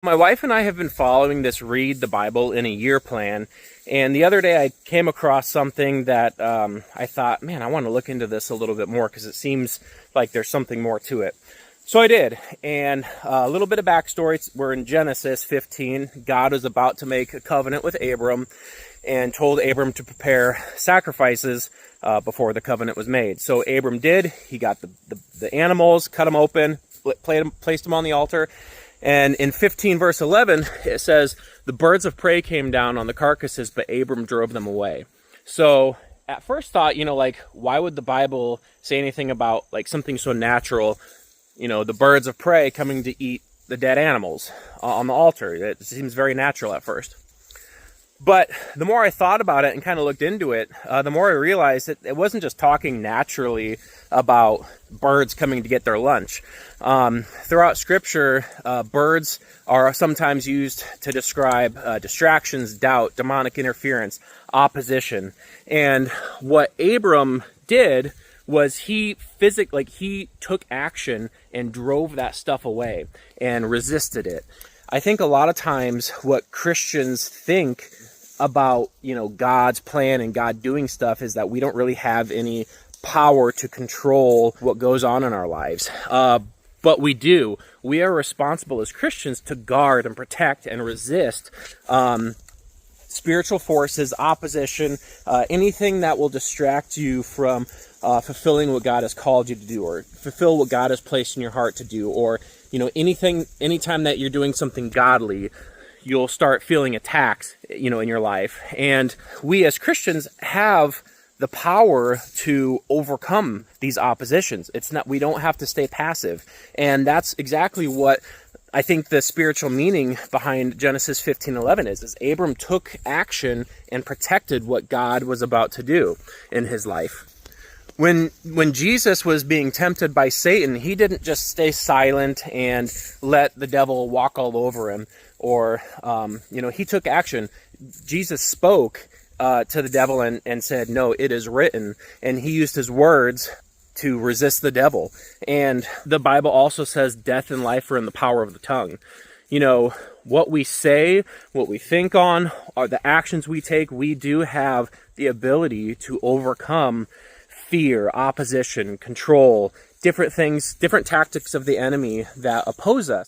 My wife and I have been following this Read the Bible in a Year plan, and the other day I came across something that I thought, man, I want to look into this a little bit more because it seems like there's something more to it. So I did, and a little bit of backstory. We're in Genesis 15. God was about to make a covenant with Abram and told Abram to prepare sacrifices before the covenant was made. So Abram did. He got the animals, cut them open, placed them on the altar. And in 15 verse 11, it says, the birds of prey came down on the carcasses, but Abram drove them away. So at first thought, like, why would the Bible say anything about like something so natural, the birds of prey coming to eat the dead animals on the altar? It seems very natural at first. But the more I thought about it and kind of looked into it, the more I realized that it wasn't just talking naturally about birds coming to get their lunch. Throughout Scripture, birds are sometimes used to describe distractions, doubt, demonic interference, opposition. And what Abram did was he took action and drove that stuff away and resisted it. I think a lot of times what Christians think about, God's plan and God doing stuff is that we don't really have any power to control what goes on in our lives. But we do. We are responsible as Christians to guard and protect and resist spiritual forces, opposition, anything that will distract you from fulfilling what God has called you to do, or fulfill what God has placed in your heart to do, or anytime that you're doing something godly, you'll start feeling attacks, in your life. And we as Christians have the power to overcome these oppositions. We don't have to stay passive. And that's exactly what I think the spiritual meaning behind Genesis 15:11 is Abram took action and protected what God was about to do in his life. When Jesus was being tempted by Satan, he didn't just stay silent and let the devil walk all over him, or he took action. Jesus spoke to the devil and said, "No, it is written," and he used his words to resist the devil. And the Bible also says death and life are in the power of the tongue. What we say, what we think on, or the actions we take, we do have the ability to overcome fear, opposition, control, different things, different tactics of the enemy that oppose us.